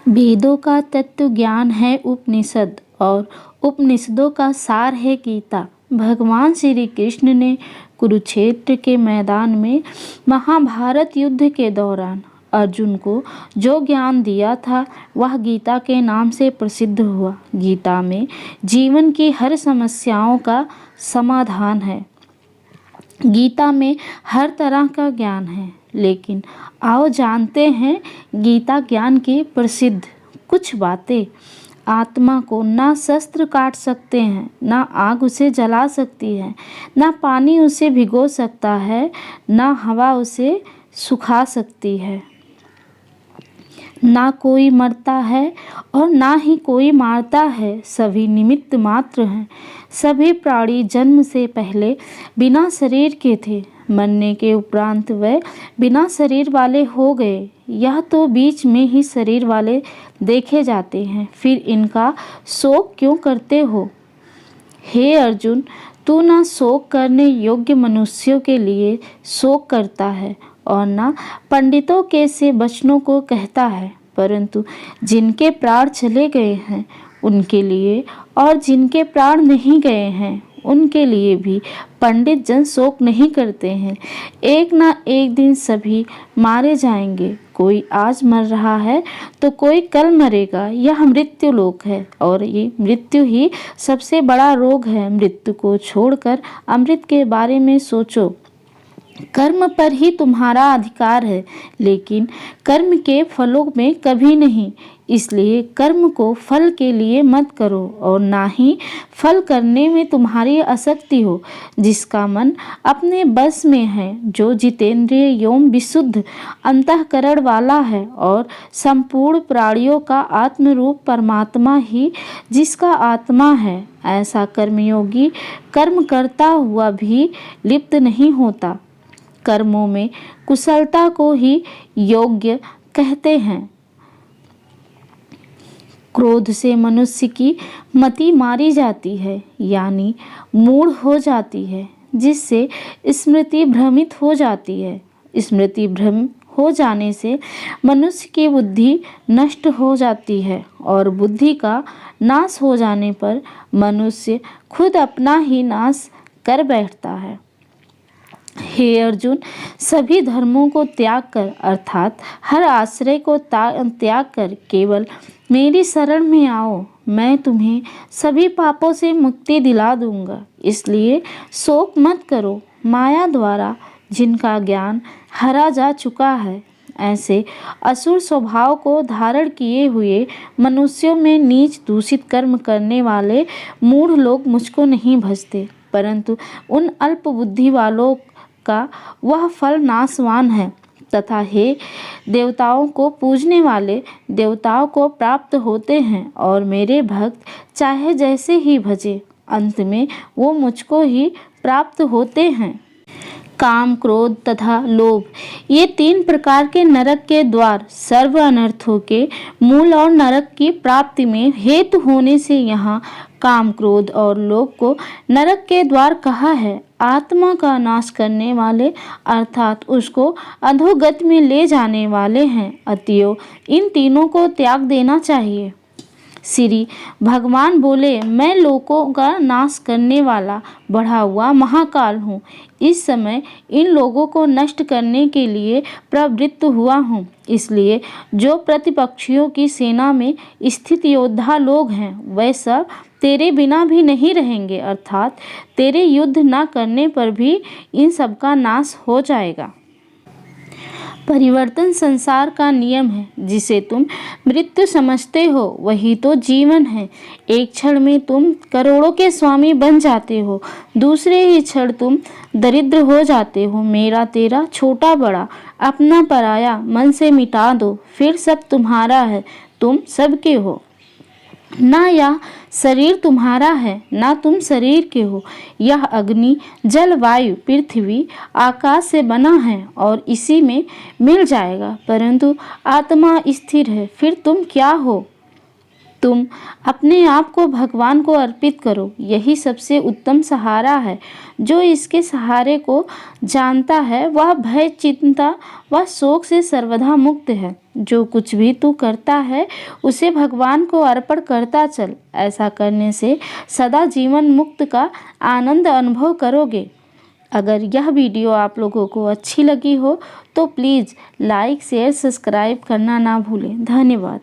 वेदों का तत्व ज्ञान है उपनिषद और उपनिषदों का सार है गीता। भगवान श्री कृष्ण ने कुरुक्षेत्र के मैदान में महाभारत युद्ध के दौरान अर्जुन को जो ज्ञान दिया था वह गीता के नाम से प्रसिद्ध हुआ। गीता में जीवन की हर समस्याओं का समाधान है। गीता में हर तरह का ज्ञान है, लेकिन आओ जानते हैं गीता ज्ञान की प्रसिद्ध कुछ बातें। आत्मा को ना शस्त्र काट सकते हैं, ना आग उसे जला सकती है, ना पानी उसे भिगो सकता है, ना हवा उसे सुखा सकती है। ना कोई मरता है और ना ही कोई मारता है, सभी निमित्त मात्र हैं। सभी प्राणी जन्म से पहले बिना शरीर के थे, मरने के उपरांत वे बिना शरीर वाले हो गए। यह तो बीच में ही शरीर वाले देखे जाते हैं, फिर इनका शोक क्यों करते हो? हे अर्जुन, तू ना शोक करने योग्य मनुष्यों के लिए शोक करता है और ना पंडितों के से वचनों को कहता है, परंतु जिनके प्राण चले गए हैं उनके लिए और जिनके प्राण नहीं गए हैं उनके लिए भी पंडित जन शोक नहीं करते हैं। एक ना एक दिन सभी मारे जाएंगे। कोई आज मर रहा है तो कोई कल मरेगा। यह मृत्यु लोक है और ये मृत्यु ही सबसे बड़ा रोग है। मृत्यु को छोड़कर अमृत के बारे में सोचो। कर्म पर ही तुम्हारा अधिकार है, लेकिन कर्म के फलों में कभी नहीं। इसलिए कर्म को फल के लिए मत करो और ना ही फल करने में तुम्हारी आसक्ति हो। जिसका मन अपने बस में है, जो जितेंद्रिय एवं विशुद्ध अंतःकरण वाला है और संपूर्ण प्राणियों का आत्मरूप परमात्मा ही जिसका आत्मा है, ऐसा कर्मयोगी कर्म करता हुआ भी लिप्त नहीं होता। कर्मों में कुशलता को ही योग्य कहते हैं। क्रोध से मनुष्य की मति मारी जाती है, यानी मूढ़ हो जाती है, जिससे स्मृति भ्रमित हो जाती है। स्मृति भ्रम हो जाने से मनुष्य की बुद्धि नष्ट हो जाती है और बुद्धि का नाश हो जाने पर मनुष्य खुद अपना ही नाश कर बैठता है। हे अर्जुन, सभी धर्मों को त्याग कर अर्थात हर आश्रय को त्याग कर केवल मेरी शरण में आओ। मैं तुम्हें सभी पापों से मुक्ति दिला दूंगा। इसलिए शोक मत करो। माया द्वारा जिनका ज्ञान हरा जा चुका है, ऐसे असुर स्वभाव को धारण किए हुए मनुष्यों में नीच दूषित कर्म करने वाले मूढ़ लोग मुझको नहीं भजते, परंतु उन अल्प बुद्धि वालों का वह फल नाशवान है। तथा हे देवताओं को पूजने वाले देवताओं को प्राप्त होते हैं और मेरे भक्त चाहे जैसे ही भजे, अंत में वो मुझको ही प्राप्त होते हैं। काम, क्रोध तथा लोभ, ये 3 प्रकार के नरक के द्वार सर्व अनर्थों के मूल और नरक की प्राप्ति में हेतु होने से यहाँ काम, क्रोध और लोभ को नरक के द्वार कहा है। आत्मा का नाश करने वाले अर्थात उसको अधोगति में ले जाने वाले हैं। अतएव इन तीनों को त्याग देना चाहिए। श्री भगवान बोले, मैं लोकों का नाश करने वाला बढ़ा हुआ महाकाल हूँ। इस समय इन लोगों को नष्ट करने के लिए प्रवृत्त हुआ हूँ। इसलिए जो प्रतिपक्षियों की सेना में स्थित योद्धा लोग हैं, वे सब तेरे बिना भी नहीं रहेंगे, अर्थात तेरे युद्ध न करने पर भी इन सब का नाश हो जाएगा। परिवर्तन संसार का नियम है। जिसे तुम मृत्यु समझते हो वही तो जीवन है। एक क्षण में तुम करोड़ों के स्वामी बन जाते हो, दूसरे ही क्षण तुम दरिद्र हो जाते हो। मेरा तेरा छोटा बड़ा अपना पराया मन से मिटा दो, फिर सब तुम्हारा है, तुम सबके हो। ना यह शरीर तुम्हारा है, ना तुम शरीर के हो। यह अग्नि, जल, वायु, पृथ्वी, आकाश से बना है और इसी में मिल जाएगा, परंतु आत्मा स्थिर है। फिर तुम क्या हो? तुम अपने आप को भगवान को अर्पित करो, यही सबसे उत्तम सहारा है। जो इसके सहारे को जानता है वह भय, चिंता व शोक से सर्वदा मुक्त है। जो कुछ भी तू करता है उसे भगवान को अर्पण करता चल। ऐसा करने से सदा जीवन मुक्त का आनंद अनुभव करोगे। अगर यह वीडियो आप लोगों को अच्छी लगी हो तो प्लीज़ लाइक, शेयर, सब्सक्राइब करना ना भूलें। धन्यवाद।